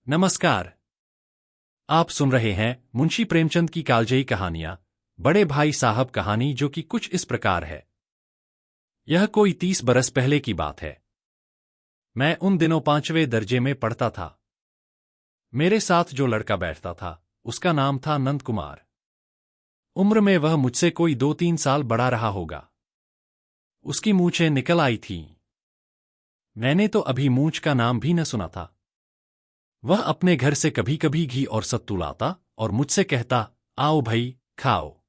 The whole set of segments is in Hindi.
नमस्कार। आप सुन रहे हैं मुंशी प्रेमचंद की कालजयी कहानियां, बड़े भाई साहब कहानी, जो कि कुछ इस प्रकार है। यह कोई 30 बरस पहले की बात है। मैं उन दिनों 5वें दर्जे में पढ़ता था। मेरे साथ जो लड़का बैठता था उसका नाम था नंद कुमार। उम्र में वह मुझसे कोई 2-3 साल बड़ा रहा होगा। उसकी मूंछें निकल आई थीं। मैंने तो अभी मूंछ का नाम भी न सुना था। वह अपने घर से कभी कभी घी और सत्तू लाता और मुझसे कहता, आओ भाई, खाओ।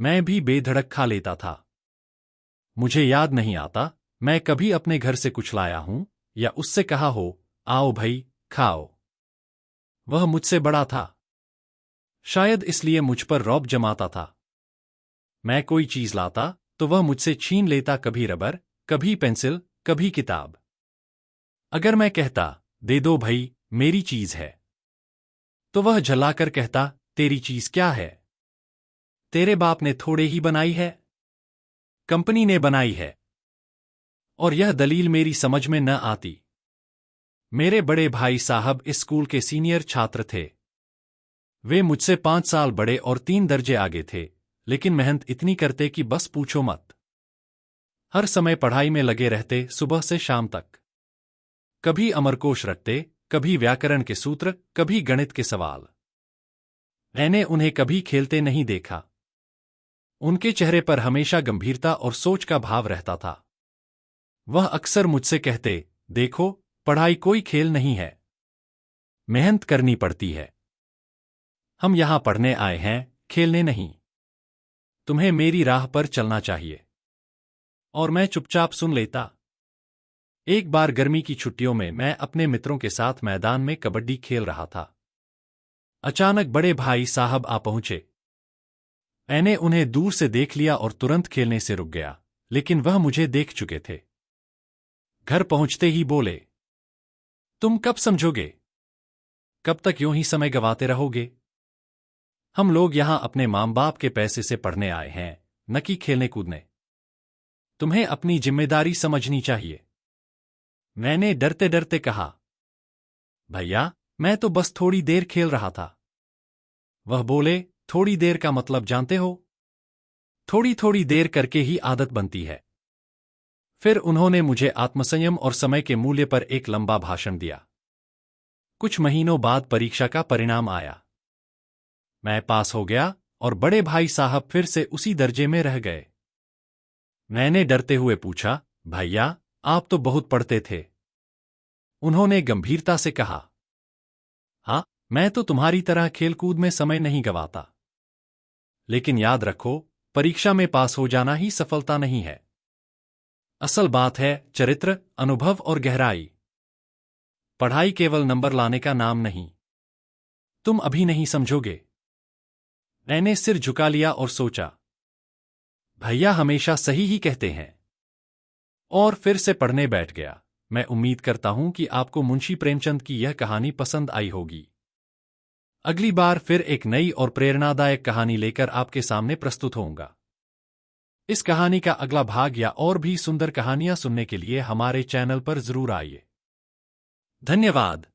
मैं भी बेधड़क खा लेता था। मुझे याद नहीं आता मैं कभी अपने घर से कुछ लाया हूं या उससे कहा हो, आओ भाई, खाओ। वह मुझसे बड़ा था। शायद इसलिए मुझ पर रौब जमाता था। मैं कोई चीज लाता तो वह मुझसे छीन लेता, कभी रबर, कभी पेंसिल, कभी किताब। अगर मैं कहता, दे दो भाई, मेरी चीज है, तो वह झल्लाकर कहता, तेरी चीज क्या है? तेरे बाप ने थोड़े ही बनाई है, कंपनी ने बनाई है। और यह दलील मेरी समझ में न आती। मेरे बड़े भाई साहब इस स्कूल के सीनियर छात्र थे। वे मुझसे 5 साल बड़े और 3 दर्जे आगे थे, लेकिन मेहनत इतनी करते कि बस पूछो मत। हर समय पढ़ाई में लगे रहते, सुबह से शाम तक। कभी अमरकोश रटते, कभी व्याकरण के सूत्र, कभी गणित के सवाल। मैंने उन्हें कभी खेलते नहीं देखा। उनके चेहरे पर हमेशा गंभीरता और सोच का भाव रहता था। वह अक्सर मुझसे कहते, देखो, पढ़ाई कोई खेल नहीं है, मेहनत करनी पड़ती है। हम यहां पढ़ने आए हैं, खेलने नहीं। तुम्हें मेरी राह पर चलना चाहिए। और मैं चुपचाप सुन लेता। एक बार गर्मी की छुट्टियों में मैं अपने मित्रों के साथ मैदान में कबड्डी खेल रहा था। अचानक बड़े भाई साहब आ पहुंचे। मैंने उन्हें दूर से देख लिया और तुरंत खेलने से रुक गया, लेकिन वह मुझे देख चुके थे। घर पहुंचते ही बोले, तुम कब समझोगे? कब तक यूं ही समय गवाते रहोगे? हम लोग यहां अपने मां बाप के पैसे से पढ़ने आए हैं, न कि खेलने कूदने। तुम्हें अपनी जिम्मेदारी समझनी चाहिए। मैंने डरते डरते कहा, भैया, मैं तो बस थोड़ी देर खेल रहा था। वह बोले, थोड़ी देर का मतलब जानते हो? थोड़ी थोड़ी देर करके ही आदत बनती है। फिर उन्होंने मुझे आत्मसंयम और समय के मूल्य पर एक लंबा भाषण दिया। कुछ महीनों बाद परीक्षा का परिणाम आया। मैं पास हो गया और बड़े भाई साहब फिर से उसी दर्जे में रह गए। मैंने डरते हुए पूछा, भैया, आप तो बहुत पढ़ते थे। उन्होंने गंभीरता से कहा, हाँ, मैं तो तुम्हारी तरह खेलकूद में समय नहीं गवाता। लेकिन याद रखो, परीक्षा में पास हो जाना ही सफलता नहीं है। असल बात है चरित्र, अनुभव और गहराई। पढ़ाई केवल नंबर लाने का नाम नहीं। तुम अभी नहीं समझोगे। मैंने सिर झुका लिया और सोचा, भैया हमेशा सही ही कहते हैं। और फिर से पढ़ने बैठ गया। मैं उम्मीद करता हूं कि आपको मुंशी प्रेमचंद की यह कहानी पसंद आई होगी। अगली बार फिर एक नई और प्रेरणादायक कहानी लेकर आपके सामने प्रस्तुत होऊंगा। इस कहानी का अगला भाग या और भी सुंदर कहानियां सुनने के लिए हमारे चैनल पर जरूर आइए। धन्यवाद।